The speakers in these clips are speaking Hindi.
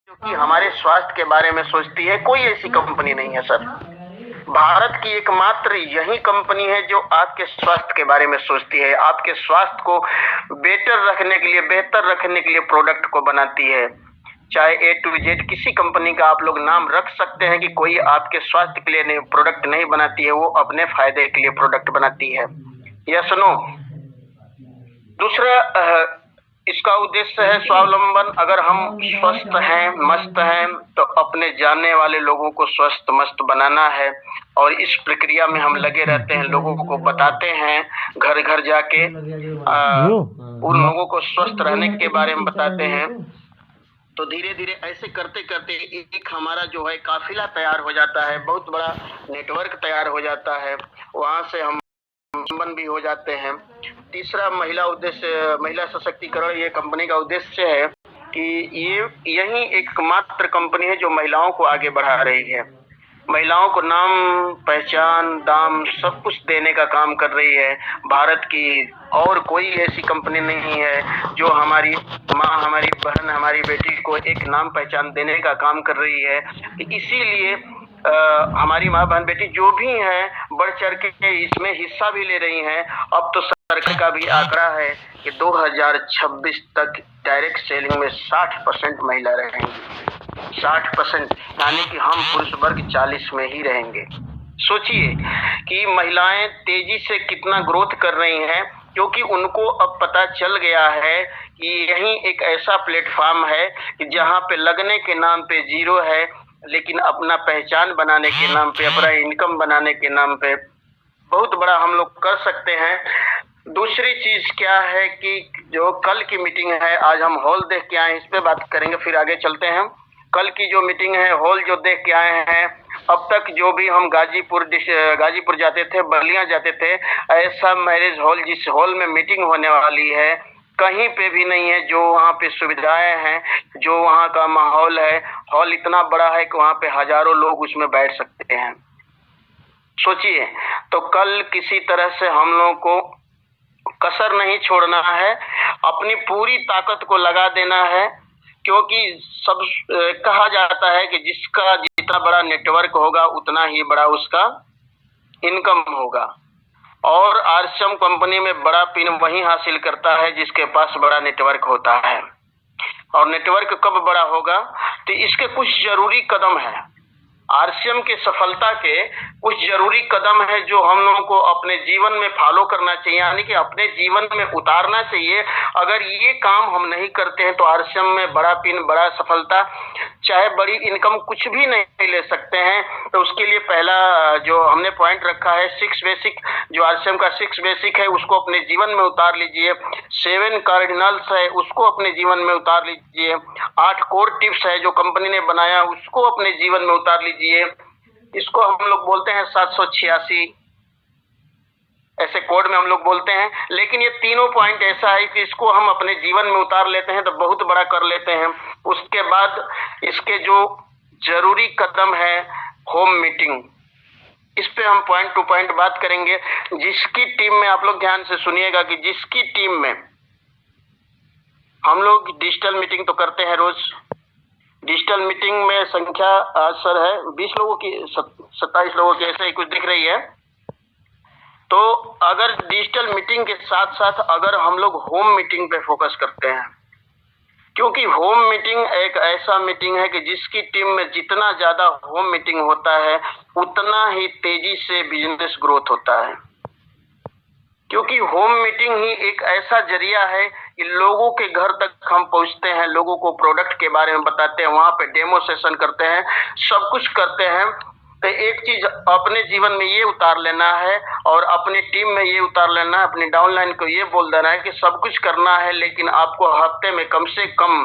कि हमारे स्वास्थ्य के बारे में सोचती है, कोई ऐसी कंपनी नहीं है सर। भारत की एकमात्र यही कंपनी है जो आपके स्वास्थ्य के बारे में सोचती है, आपके स्वास्थ्य को बेटर रखने के लिए, बेहतर रखने के लिए प्रोडक्ट को बनाती है। चाहे ए टू जेड किसी कंपनी का आप लोग नाम रख सकते हैं कि कोई आपके स्वास्थ्य के लिए प्रोडक्ट नहीं बनाती है, वो अपने फायदे के लिए प्रोडक्ट बनाती है। या सुनो, दूसरा इसका उद्देश्य है स्वावलंबन। अगर हम स्वस्थ हैं, मस्त हैं, तो अपने जानने वाले लोगों को स्वस्थ मस्त बनाना है, और इस प्रक्रिया में हम लगे रहते हैं, लोगों को बताते हैं, घर घर जाके उन लोगों को स्वस्थ रहने के बारे में बताते हैं। तो धीरे धीरे ऐसे करते करते एक हमारा जो है काफिला तैयार हो जाता है, बहुत बड़ा नेटवर्क तैयार हो जाता है, वहां से हम संबंध भी हो जाते हैं। तीसरा महिला उद्देश्य, महिला सशक्तिकरण, ये कंपनी का उद्देश्य है कि ये यही एकमात्र कंपनी है जो महिलाओं को आगे बढ़ा रही है, महिलाओं को नाम, पहचान, दाम सब कुछ देने का काम कर रही है। भारत की और कोई ऐसी कंपनी नहीं है जो हमारी माँ, हमारी बहन, हमारी बेटी को एक नाम पहचान देने का काम कर रही है। इसीलिए हमारी माँ बहन बेटी जो भी हैं बढ़ चढ़ के इसमें हिस्सा भी ले रही हैं। अब तो सरकार का भी आंकड़ा है कि 2026 तक डायरेक्ट सेलिंग में 60% महिला रहेंगी। 60%, यानी कि हम पुरुष वर्ग 40 में ही रहेंगे। सोचिए कि महिलाएं तेजी से कितना ग्रोथ कर रही हैं, क्योंकि उनको अब पता चल गया है कि यही एक ऐसा प्लेटफॉर्म है कि जहां पे लगने के नाम पे जीरो है, लेकिन अपना पहचान बनाने के नाम पे, अपना इनकम बनाने के नाम पे बहुत बड़ा हम लोग कर सकते हैं। दूसरी चीज क्या है कि जो कल की मीटिंग है, आज हम हॉल देख के आए, इस पे बात करेंगे, फिर आगे चलते हैं। कल की जो मीटिंग है, हॉल जो देख के आए हैं, अब तक जो भी हम गाजीपुर जाते थे, बलिया जाते थे, ऐसा मैरिज हॉल जिस हॉल में मीटिंग होने वाली है कहीं पे भी नहीं है। जो वहाँ पे सुविधाएं हैं, जो वहाँ का माहौल है, हॉल इतना बड़ा है कि वहाँ पे हजारों लोग उसमें बैठ सकते हैं। सोचिए, तो कल किसी तरह से हम लोगों को कसर नहीं छोड़ना है, अपनी पूरी ताकत को लगा देना है, क्योंकि सब कहा जाता है कि जिसका जितना बड़ा नेटवर्क होगा उतना ही बड़ा उसका इनकम होगा, और आरसीएम कंपनी में बड़ा पिन वही हासिल करता है जिसके पास बड़ा नेटवर्क होता है। और नेटवर्क कब बड़ा होगा, तो इसके कुछ जरूरी कदम है, आरसीएम के सफलता के कुछ जरूरी कदम है जो हम लोगों को अपने जीवन में फॉलो करना चाहिए, यानी कि अपने जीवन में उतारना चाहिए। अगर ये काम हम नहीं करते हैं तो आरसीएम में बड़ा पिन, बड़ा सफलता, चाहे बड़ी इनकम कुछ भी नहीं ले सकते हैं। तो उसके लिए पहला जो हमने पॉइंट रखा है 6 बेसिक, जो आरसीएम का 6 बेसिक है उसको अपने जीवन में उतार लीजिए। 7 कार्डिनल्स है उसको अपने जीवन में उतार लीजिए। 8 कोर टिप्स है जो कंपनी ने बनाया उसको अपने जीवन में उतार लीजिए। इसको हम लोग बोलते हैं 786, ऐसे कोड में हम लोग बोलते हैं। लेकिन ये तीनों पॉइंट ऐसा है कि इसको हम अपने जीवन में उतार लेते हैं तो बहुत बड़ा कर लेते हैं। उसके बाद इसके जो जरूरी कदम है होम मीटिंग, इस पे हम पॉइंट टू पॉइंट बात करेंगे। जिसकी टीम में, आप लोग ध्यान से सुनिएगा, कि जिसकी टीम में हम लोग डिजिटल मीटिंग तो करते हैं रोज, डिजिटल मीटिंग में संख्या आज सर है 20 लोगों की, 27 लोगों की, ऐसे ही कुछ दिख रही है। तो अगर डिजिटल मीटिंग के साथ साथ अगर हम लोग होम मीटिंग पे फोकस करते हैं, क्योंकि होम मीटिंग एक ऐसा मीटिंग है कि जिसकी टीम में जितना ज्यादा होम मीटिंग होता है उतना ही तेजी से बिजनेस ग्रोथ होता है। क्योंकि होम मीटिंग ही एक ऐसा जरिया है कि लोगों के घर तक हम पहुंचते हैं, लोगों को प्रोडक्ट के बारे में बताते हैं, वहां पे डेमो सेशन करते हैं, सब कुछ करते हैं। तो एक चीज अपने जीवन में ये उतार लेना है और अपनी टीम में ये उतार लेना है, अपनी डाउनलाइन को ये बोल देना है कि सब कुछ करना है, लेकिन आपको हफ्ते में कम से कम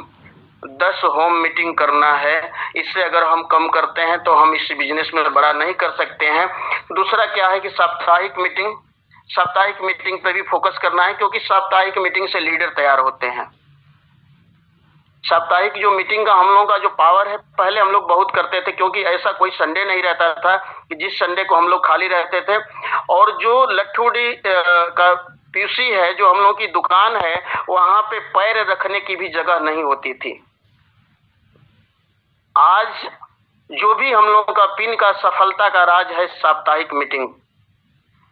10 होम मीटिंग करना है। इससे अगर हम कम करते हैं तो हम इस बिजनेस में बड़ा नहीं कर सकते हैं। दूसरा क्या है कि साप्ताहिक मीटिंग, साप्ताहिक मीटिंग पे भी फोकस करना है, क्योंकि साप्ताहिक मीटिंग से लीडर तैयार होते हैं। साप्ताहिक जो मीटिंग का हम लोगों का जो पावर है, पहले हम लोग बहुत करते थे, क्योंकि ऐसा कोई संडे नहीं रहता था कि जिस संडे को हम लोग खाली रहते थे। और जो लट्ठूडी का पीसी है, जो हम लोग की दुकान है, वहां पे पैर रखने की भी जगह नहीं होती थी। आज जो भी हम लोगों का पिन का सफलता का राज है साप्ताहिक मीटिंग।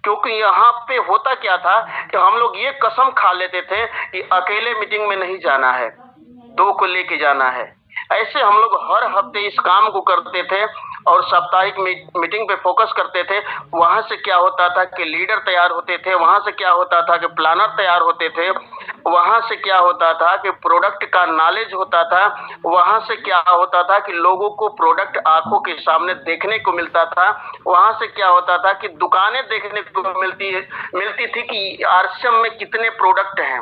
क्योंकि यहाँ पे होता क्या था कि हम लोग ये कसम खा लेते थे कि अकेले मीटिंग में नहीं जाना है, 2 को लेके जाना है। ऐसे हम लोग हर हफ्ते इस काम को करते थे और साप्ताहिक मीटिंग पे फोकस करते थे। वहां से क्या होता था कि लीडर तैयार होते थे, वहां से क्या होता था कि प्लानर तैयार होते थे, वहां से क्या होता था कि प्रोडक्ट का नॉलेज होता था, वहां से क्या होता था कि लोगों को प्रोडक्ट आंखों के सामने देखने को मिलता था, वहां से क्या होता था कि दुकानें देखने को मिलती थी कि आरसीएम में कितने प्रोडक्ट हैं।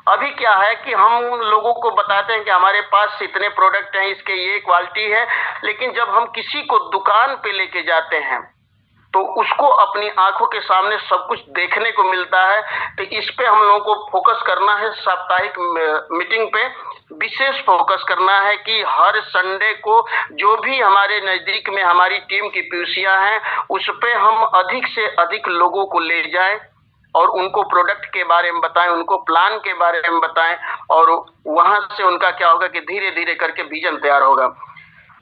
अभी क्या है कि हम लोगों को बताते हैं कि हमारे पास इतने प्रोडक्ट हैं, इसके ये क्वालिटी है, लेकिन जब हम किसी को दुकान पे लेके जाते हैं तो उसको अपनी आंखों के सामने सब कुछ देखने को मिलता है। तो इस पे हम लोगों को फोकस करना है, साप्ताहिक मीटिंग पे विशेष फोकस करना है कि हर संडे को जो भी हमारे नजदीक में हमारी टीम की पीयूसियां हैं उस पे हम अधिक से अधिक लोगों को ले जाएं और उनको प्रोडक्ट के बारे में बताएं, उनको प्लान के बारे में बताएं, और वहां से उनका क्या होगा कि धीरे धीरे करके विजन तैयार होगा।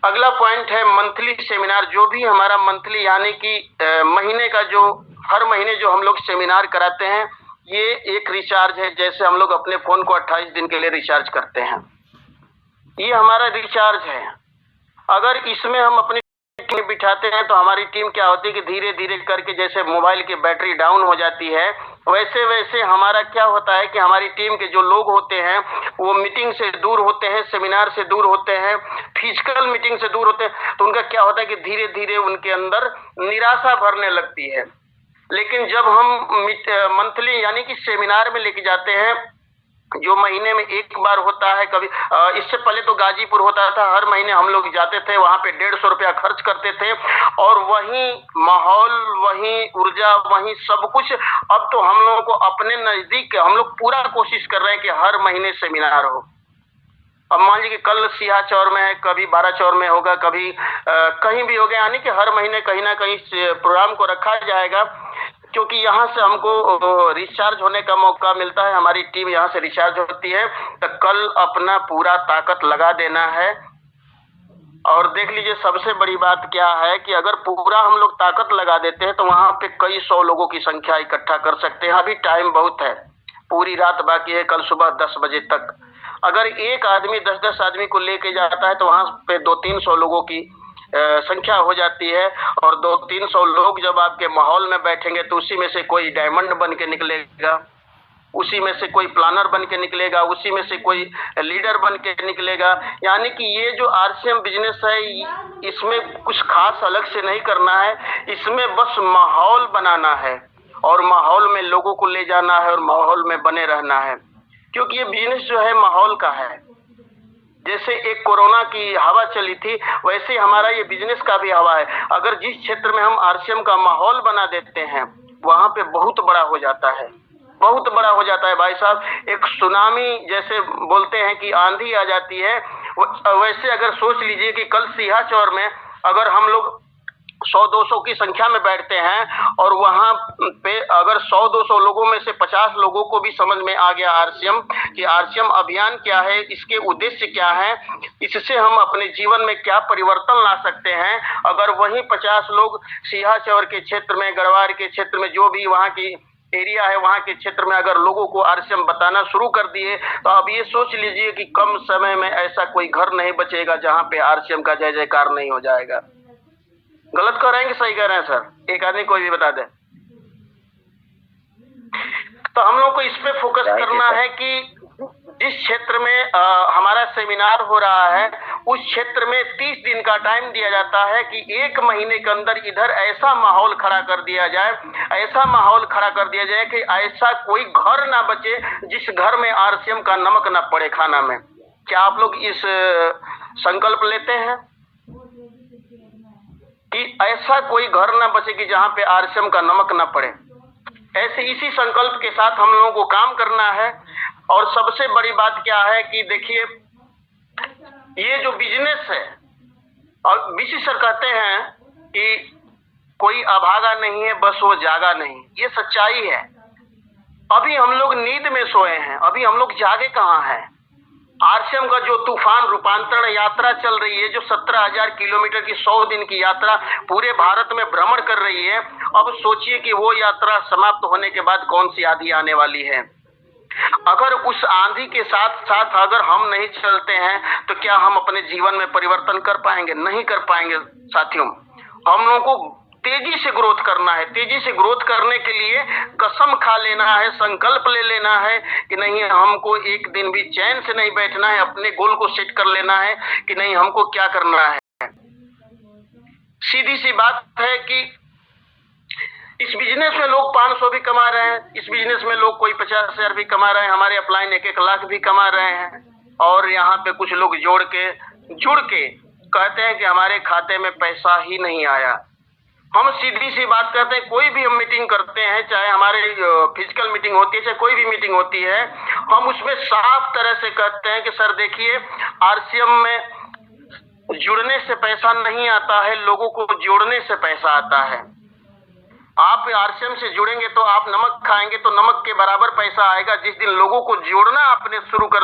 अगला पॉइंट है मंथली सेमिनार। जो भी हमारा मंथली यानी कि महीने का जो हर महीने जो हम लोग सेमिनार कराते हैं, ये एक रिचार्ज है। जैसे हम लोग अपने फोन को 28 दिन के लिए रिचार्ज करते हैं, ये हमारा रिचार्ज है। अगर इसमें हम अपनी टीम बिठाते हैं तो हमारी टीम क्या होती है कि धीरे धीरे करके जैसे मोबाइल की बैटरी डाउन हो जाती है, वैसे वैसे हमारा क्या होता है कि हमारी टीम के जो लोग होते हैं वो मीटिंग से दूर होते हैं, सेमिनार से दूर होते हैं, फिजिकल मीटिंग से दूर होते हैं। तो उनका क्या होता है कि धीरे धीरे उनके अंदर निराशा भरने लगती है। लेकिन जब हम मंथली यानी कि सेमिनार में लेके जाते हैं, जो महीने में एक बार होता है, कभी इससे पहले तो गाजीपुर होता था, हर महीने हम लोग जाते थे, वहां पे 150 रुपया खर्च करते थे और वही माहौल, वही ऊर्जा, वही सब कुछ। अब तो हम लोगों को अपने नजदीक हम लोग पूरा कोशिश कर रहे हैं कि हर महीने सेमिनार हो। अब मान लीजिए कि कल सिहा चौर में है, कभी 12 चौर में होगा, कभी कहीं भी होगा, यानी कि हर महीने कहीं ना कहीं प्रोग्राम को रखा जाएगा, क्योंकि यहाँ से हमको रिचार्ज होने का मौका मिलता है। हमारी टीम यहाँ से रिचार्ज होती है, तो कल अपना पूरा ताकत लगा देना है। और देख लीजिए सबसे बड़ी बात क्या है कि अगर पूरा हम लोग ताकत लगा देते हैं तो वहां पे कई 100 लोगों की संख्या इकट्ठा कर सकते हैं। अभी टाइम बहुत है, पूरी रात बाकी है, कल सुबह 10 बजे तक। अगर एक आदमी 10-10 आदमी को लेके जाता है तो वहां पे 200-300 लोगों की संख्या हो जाती है। और 200-300 लोग जब आपके माहौल में बैठेंगे तो उसी में से कोई डायमंड बन के निकलेगा, उसी में से कोई प्लानर बन के निकलेगा, उसी में से कोई लीडर बन के निकलेगा। यानी कि ये जो आरसीएम बिजनेस है, इसमें कुछ खास अलग से नहीं करना है, इसमें बस माहौल बनाना है और माहौल में लोगों को ले जाना है और माहौल में बने रहना है। क्योंकि ये बिजनेस जो है माहौल का है। जैसे एक कोरोना की हवा चली थी, वैसे हमारा ये बिजनेस का भी हवा है। अगर जिस क्षेत्र में हम आरसीएम का माहौल बना देते हैं वहां पे बहुत बड़ा हो जाता है, बहुत बड़ा हो जाता है भाई साहब। एक सुनामी जैसे बोलते हैं कि आंधी आ जाती है, वैसे अगर सोच लीजिए कि कल सिहा चौर में अगर हम लोग 100-200 की संख्या में बैठते हैं और वहां पे अगर 100-200 लोगों में से 50 लोगों को भी समझ में आ गया आरसीएम कि आरसीएम अभियान क्या है, इसके उद्देश्य क्या है, इससे हम अपने जीवन में क्या परिवर्तन ला सकते हैं। अगर वही 50 लोग सिहा चौर के क्षेत्र में, गढ़वार के क्षेत्र में, जो भी वहां की एरिया है वहां के क्षेत्र में अगर लोगों को आरसीएम बताना शुरू कर दिए तो अब ये सोच लीजिए कि कम समय में ऐसा कोई घर नहीं बचेगा जहां पे आरसीएम का जय जयकार नहीं हो जाएगा। गलत कह रहे हैं कि सही कह रहे हैं सर? एक आदमी कोई भी बता दे। तो हम लोग को इस पे फोकस करना है कि जिस क्षेत्र में हमारा सेमिनार हो रहा है उस क्षेत्र में 30 दिन का टाइम दिया जाता है कि 1 महीने के अंदर इधर ऐसा माहौल खड़ा कर दिया जाए, ऐसा माहौल खड़ा कर दिया जाए कि ऐसा कोई घर ना बचे जिस घर में आरसीएम का नमक ना पड़े खाना में। क्या आप लोग इस संकल्प लेते हैं कि ऐसा कोई घर ना बचे कि जहां पे आरसीएम का नमक ना पड़े? ऐसे इसी संकल्प के साथ हम लोगों को काम करना है। और सबसे बड़ी बात क्या है कि देखिए ये जो बिजनेस है, और बीसी सर कहते हैं कि कोई अभागा नहीं है बस वो जागा नहीं, ये सच्चाई है। अभी हम लोग नींद में सोए हैं, अभी हम लोग जागे कहाँ हैं? आरसीएम का जो तूफान रूपांतरण यात्रा चल रही है, जो 17,000 किलोमीटर की 100 दिन की यात्रा पूरे भारत में भ्रमण कर रही है, अब सोचिए कि वो यात्रा समाप्त होने के बाद कौन सी आंधी आने वाली है। अगर उस आंधी के साथ साथ अगर हम नहीं चलते हैं तो क्या हम अपने जीवन में परिवर्तन कर पाएंगे? नहीं कर पाएंगे साथियों। हम लोगों को तेजी से ग्रोथ करना है। तेजी से ग्रोथ करने के लिए कसम खा लेना है, संकल्प ले लेना है कि नहीं, हमको एक दिन भी चैन से नहीं बैठना है। अपने गोल को सेट कर लेना है कि नहीं, हमको क्या करना है। सीधी सी बात है कि इस बिजनेस में लोग 500 भी कमा रहे हैं, इस बिजनेस में लोग कोई 50,000 भी कमा रहे हैं, हमारे अपलाइन 1-1 लाख भी कमा रहे हैं। और यहाँ पे कुछ लोग जुड़ के कहते हैं कि हमारे खाते में पैसा ही नहीं आया। हम सीधी सी बात करते हैं, कोई भी हम मीटिंग करते हैं, चाहे हमारे फिजिकल मीटिंग होती है, चाहे कोई भी मीटिंग होती है, हम उसमें साफ तरह से कहते हैं कि सर देखिए, आरसीएम में जुड़ने से पैसा नहीं आता है, लोगों को जोड़ने से पैसा आता है। आप आरसीएम से जुड़ेंगे तो आप नमक खाएंगे तो नमक के बराबर पैसा आएगा। जिस दिन लोगों को जोड़ना आपने शुरू कर